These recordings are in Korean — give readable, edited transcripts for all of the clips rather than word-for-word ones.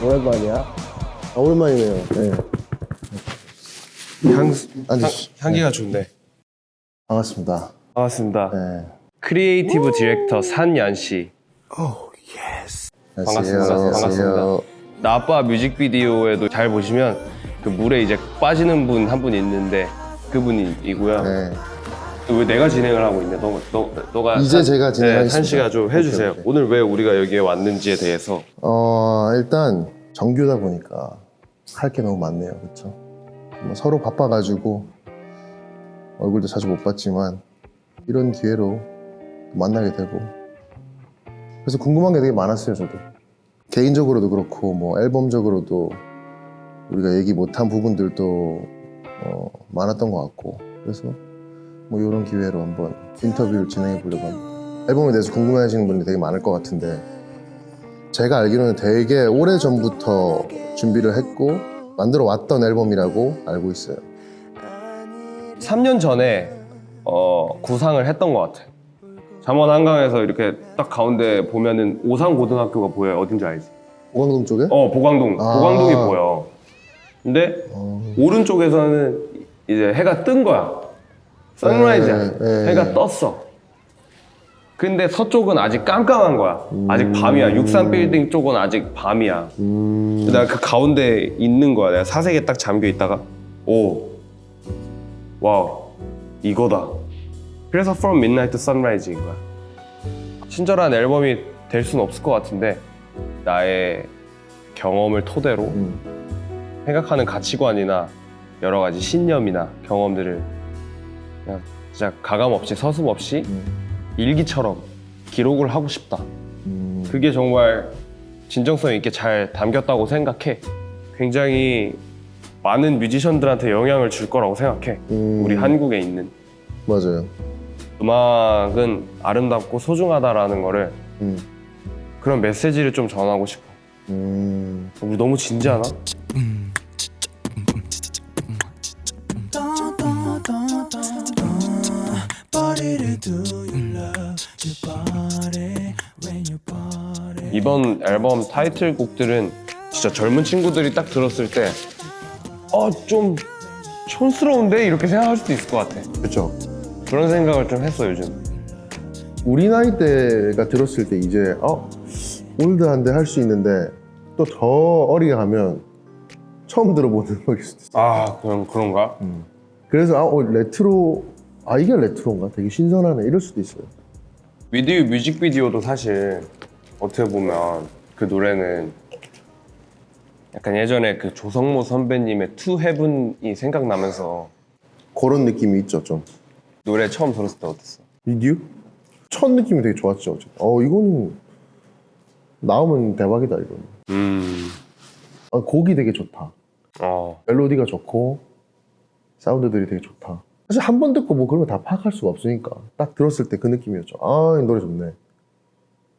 오랜만이야? 오랜만이네요. 네. 향기가 좋네. 반갑습니다. 반갑습니다. 네. 크리에이티브 디렉터 산연 씨. 반갑습니다. 반갑습니다. 나 아빠 뮤직비디오에도 잘 보시면 그 물에 이제 빠지는 분 한 분 있는데 그분이고요. 네. 왜 내가 진행을 하고 있냐? 너가 이제 제가 진행하겠습니다. 산 씨가 좀 해주세요. 오케이. 오늘 왜 우리가 여기에 왔는지에 대해서. 일단 정규다 보니까 할 게 너무 많네요. 그렇죠? 뭐 서로 바빠가지고 얼굴도 자주 못 봤지만 이런 기회로 만나게 되고 그래서 궁금한 게 되게 많았어요. 저도 개인적으로도 그렇고 뭐 앨범적으로도 우리가 얘기 못한 부분들도 많았던 것 같고 그래서 뭐 이런 기회로 한번 인터뷰를 진행해 보려고 합니다. 앨범에 대해서 궁금해하시는 분들이 되게 많을 것 같은데 제가 알기로는 되게 오래전부터 준비를 했고 만들어 왔던 앨범이라고 알고 있어요. 3년 전에 구상을 했던 것 같아. 잠원 한강에서 이렇게 딱 가운데 보면은 오산고등학교가 보여요. 어딘지 알지? 보광동 쪽에? 보광동. 보광동이 보여. 근데 오른쪽에서는 이제 해가 뜬 거야. 선라이즈야. 네. 해가 떴어. 근데 서쪽은 아직 깜깜한 거야. 아직 밤이야. 63 빌딩 쪽은 아직 밤이야. 내가 그 가운데 있는 거야. 내가 사색에 딱 잠겨 있다가 와우, 이거다. 그래서 From Midnight to Sunrise인 거야. 친절한 앨범이 될 수는 없을 것 같은데 나의 경험을 토대로 생각하는 가치관이나 여러 가지 신념이나 경험들을 그냥 진짜 가감 없이 서슴 없이 일기처럼 기록을 하고 싶다. 그게 정말 진정성 있게 잘 담겼다고 생각해. 굉장히 많은 뮤지션들한테 영향을 줄 거라고 생각해. 우리 한국에 있는. 맞아요. 음악은 아름답고 소중하다라는 거를 그런 메시지를 좀 전하고 싶어. 우리 너무 진지하나? 이번 앨범 타이틀곡들은 진짜 젊은 친구들이 딱 들었을 때 좀 촌스러운데? 이렇게 생각할 수도 있을 것 같아. 그렇죠. 그런 생각을 좀 했어 요즘. 우리 나이 때가 들었을 때 이제 올드한데 할 수 있는데 또 더 어리게 가면 처음 들어보는 음악일 수도 있어요. 그런가? 그래서 레트로 이게 레트로인가? 되게 신선하네 이럴 수도 있어요. With You 뮤직비디오도 사실 어떻게 보면 그 노래는 약간 예전에 그 조성모 선배님의 To Heaven이 생각나면서 그런 느낌이 있죠 좀. 노래 처음 들었을 때 어땠어? 이디유? 첫 느낌이 되게 좋았죠. 이거는 나오면 대박이다 이거는. 곡이 되게 좋다. 멜로디가 좋고 사운드들이 되게 좋다. 사실 한 번 듣고 뭐 그런 거 다 파악할 수가 없으니까 딱 들었을 때 그 느낌이었죠. 이 노래 좋네.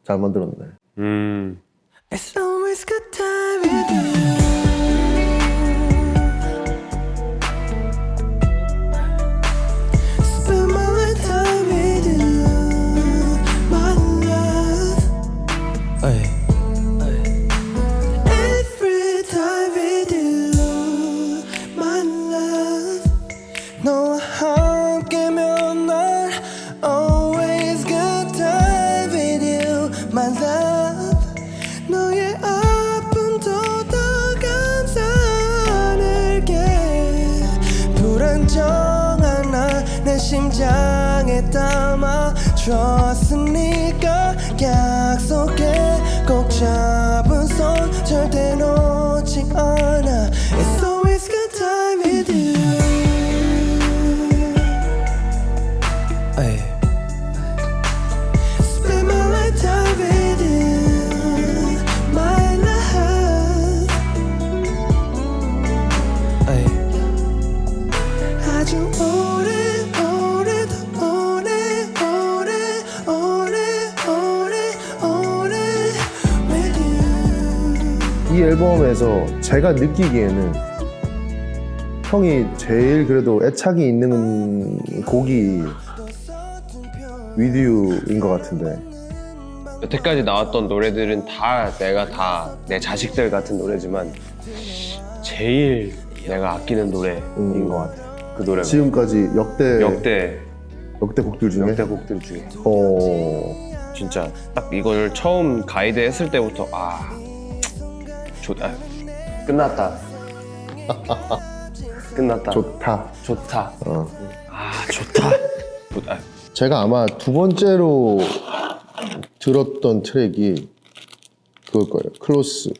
잘 만들었네. It's always good time with you. Spend my lifetime with you, my love. Every time with you, my love. 너와 함께면 난 always good time with you, my love. 너의 아픔도 더 감사할게. 불안정한 나 내 심장에 담아줬으니까 약속해 꼭 잡은 손 절대 놓지 않아. It's always good time with you. Spend my lifetime with you, my love. 아주 오래 with you. 이 앨범에서 제가 느끼기에는 형이 제일 그래도 애착이 있는 곡이 With You인 것 같은데. 여태까지 나왔던 노래들은 다 내가 다 내 자식들 같은 노래지만 제일 내가 아끼는 노래인 것 같아. 그 노래가 지금까지 역대 곡들 중에. 역대곡들 중에 어. 진짜 딱 이걸 처음 가이드 했을 때부터 끝났다. 끝났다. 좋다. 좋다. 어. 좋다. 제가 아마 두 번째로 들었던 트랙이 그걸 거예요. 클로스.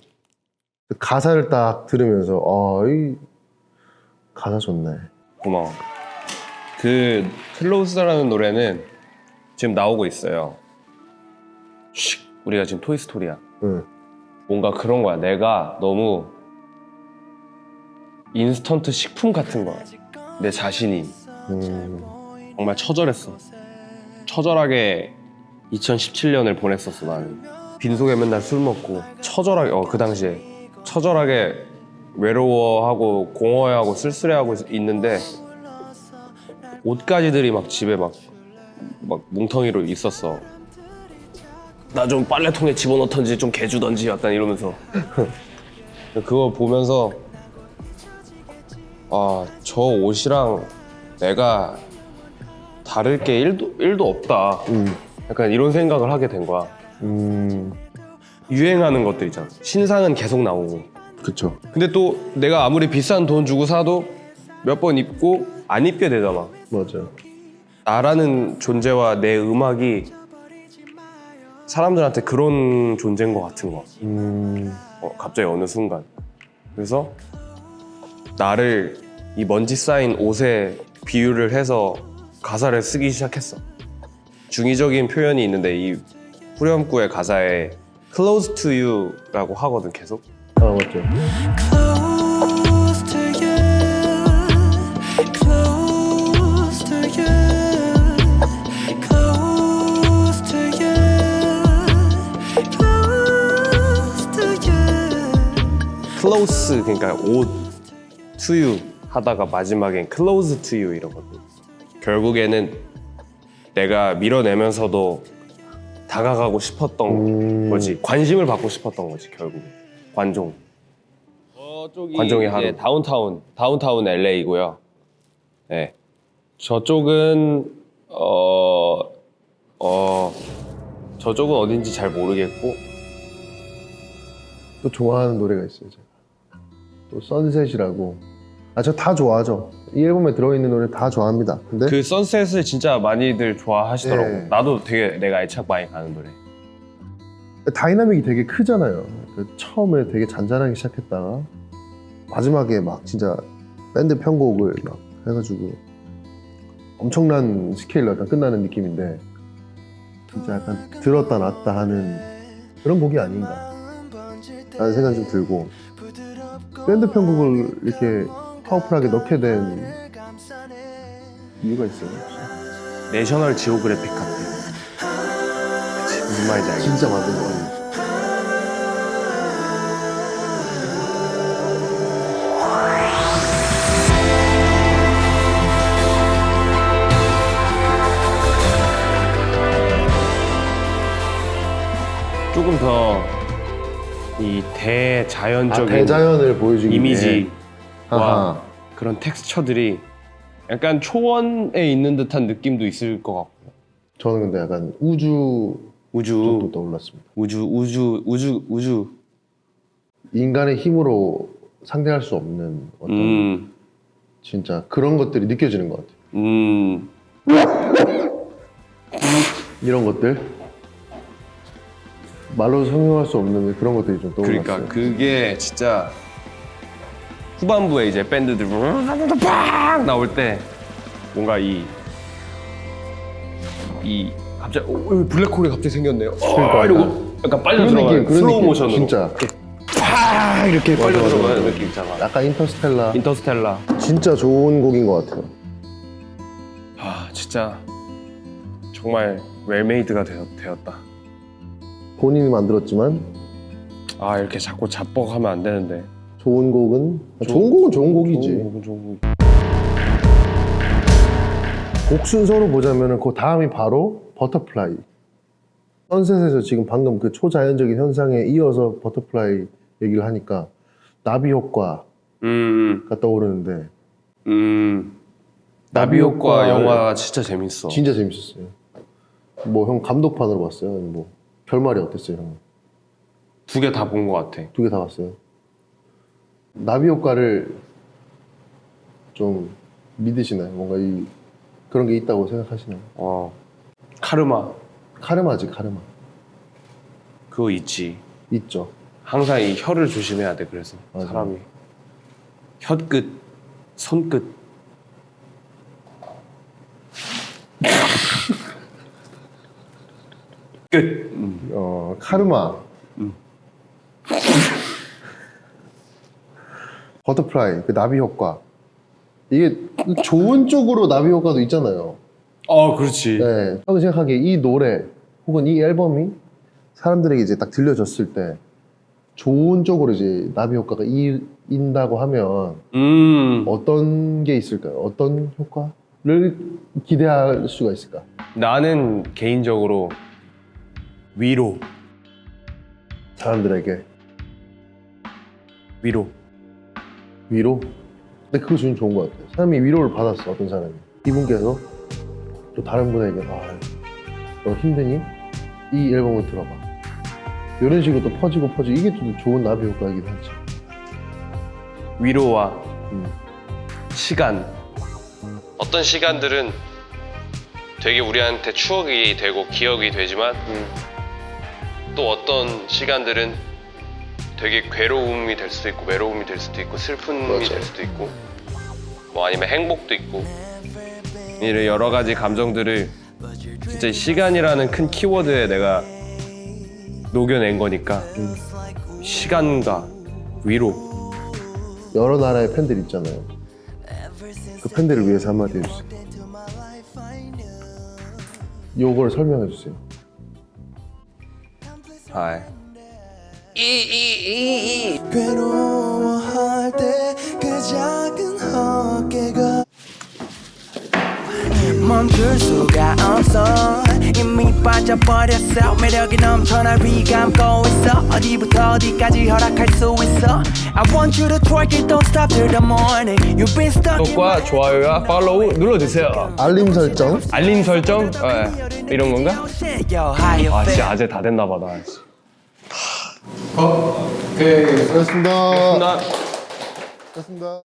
가사를 딱 들으면서 이 가사 좋네. 고마워. 그 클로스라는 노래는 지금 나오고 있어요. 우리가 지금 토이스토리야. 응. 뭔가 그런 거야. 내가 너무 인스턴트 식품 같은 거야. 내 자신이 정말 처절했어. 처절하게 2017년을 보냈었어. 나는 빈속에 맨날 술 먹고 처절하게 그 당시에 처절하게 외로워하고 공허해하고 쓸쓸해하고 있는데 옷가지들이 막 집에 막 뭉텅이로 있었어. 나 좀 빨래통에 집어넣던지 좀 개주던지 약간 이러면서 그거 보면서 저 옷이랑 내가 다를 게 1도 없다. 약간 이런 생각을 하게 된 거야. 유행하는 것들 있잖아. 신상은 계속 나오고. 그쵸. 근데 또 내가 아무리 비싼 돈 주고 사도 몇 번 입고 안 입게 되잖아. 맞아. 나라는 존재와 내 음악이 사람들한테 그런 존재인 것 같은 거야. 갑자기 어느 순간. 그래서 나를 이 먼지 쌓인 옷에 비유를 해서 가사를 쓰기 시작했어. 중의적인 표현이 있는데 이 후렴구의 가사에 Close to you라고 하거든 계속. 맞죠. Close to you, close to you, close to you, close to you. Close 그러니까 옷 to you 하다가 마지막엔 Close to you 이러거든. 결국에는 내가 밀어내면서도 다가가고 싶었던 거지. 관심을 받고 싶었던 거지 결국. 관종. 저쪽이 관종의 하루. 다운타운 LA이고요. 네. 저쪽은 저쪽은 어딘지 잘 모르겠고. 또 좋아하는 노래가 있어요. 제가. 또 선셋이라고. 저 다 좋아하죠. 이 앨범에 들어있는 노래 다 좋아합니다. 근데 그 선셋을 진짜 많이들 좋아하시더라고. 네. 나도 되게 내가 애착 많이 가는 노래. 다이나믹이 되게 크잖아요. 처음에 되게 잔잔하게 시작했다가 마지막에 막 진짜 밴드 편곡을 막 해가지고 엄청난 스케일로 약간 끝나는 느낌인데 진짜 약간 들었다 놨다 하는 그런 곡이 아닌가 라는 생각이 좀 들고 밴드 편곡을 이렇게 파워풀하게 넣게 된 이유가 있어요. 혹시? 내셔널 지오그래픽 같아. 그치, 무슨 말인지 알겠지? 진짜 맞는 거 같아요. 조금 더 이 대자연적인 대자연을 보여주기 이미지와 아하. 그런 텍스처들이 약간 초원에 있는 듯한 느낌도 있을 것 같고. 저는 근데 약간 우주 정도 떠올랐습니다. 우주. 인간의 힘으로 상대할 수 없는 어떤 진짜 그런 것들이 느껴지는 것 같아요. 이런 것들 말로 설명할 수 없는 그런 것들이 좀 떠올랐어요. 그러니까 그게 진짜 후반부에 이제 밴드들 팍 나올 때 뭔가 이 갑자기 여기 블랙홀이 갑자기 생겼네요. 그러니까 이러고 약간 빨려 그런 들어가는 느낌, 그런 슬로우 느낌. 모션으로 진짜 팍 이렇게 맞아, 빨려 맞아, 들어가는 맞아. 느낌 있잖아. 약간 인터스텔라 인터스텔라. 진짜 좋은 곡인 것 같아요. 진짜 정말 웰메이드가 되었다. 본인이 만들었지만 이렇게 자꾸 자뻑하면 안 되는데. 좋은 곡은 좋은 곡은 좋은 곡이지. 좋은 곡. 곡 순서로 보자면은 그 다음이 바로 버터플라이. 선셋에서 지금 방금 그 초자연적인 현상에 이어서 버터플라이 얘기를 하니까 나비 효과가 떠오르는데 나비 효과 효과를- 영화 진짜 재밌어. 진짜 재밌었어요. 뭐 형 감독판으로 봤어요? 아니면 뭐 결말이 어땠어요, 형? 두 개 다 본 것 같아. 두 개 다 봤어요. 나비 효과를 좀 믿으시나요? 뭔가 이 그런 게 있다고 생각하시나요? 카르마 카르마지, 카르마. 그거 있지. 있죠. 항상 이 혀를 조심해야 돼. 그래서 맞아. 사람이 혀끝, 손끝. 끝. 카르마. 버터플라이, 그 나비 효과. 이게 좋은 쪽으로 나비 효과도 있잖아요. 그렇지. 네. 저는 생각하기에 이 노래 혹은 이 앨범이 사람들에게 이제 딱 들려졌을 때 좋은 쪽으로 이제 나비 효과가 인다고 하면 어떤 게 있을까요? 어떤 효과를 기대할 수가 있을까? 나는 개인적으로 위로. 사람들에게 위로. 위로? 근데 그거 좀 좋은 것 같아요. 사람이 위로를 받았어, 어떤 사람이. 이분께서 또 다른 분에게 너 힘드니? 이 앨범을 들어봐. 이런 식으로 또 퍼지고 이게 또 좋은 나비 효과이긴 하지. 위로와 음. 시간. 어떤 시간들은 되게 우리한테 추억이 되고 기억이 되지만 또 어떤 시간들은 되게 괴로움이 될 수도 있고 외로움이 될 수도 있고 슬픔이 맞아. 될 수도 있고 뭐 아니면 행복도 있고 이런 여러 가지 감정들을 진짜 이 시간이라는 큰 키워드에 내가 녹여낸 거니까 시간과 위로. 여러 나라의 팬들 있잖아요. 그 팬들을 위해서 한마디 해주세요. 요걸 설명해 주세요. 하이. 괴로워할 때 그 작은 어깨가 멈출 수가 없어 이미 빠져버렸어 매력이 넘쳐 날 휘감고 있어 어디부터 어디까지 허락할 수 있어 I want you to twerk it don't stop till the morning You've been stuck in 구독과 좋아요와 팔로우 눌러주세요. 알림 설정. 알림 설정? 이런 건가? shit Yo how you 아 feel 진짜 아재 다 됐나 봐 나. 오케이, 수고하셨습니다. 나 수고하셨습니다.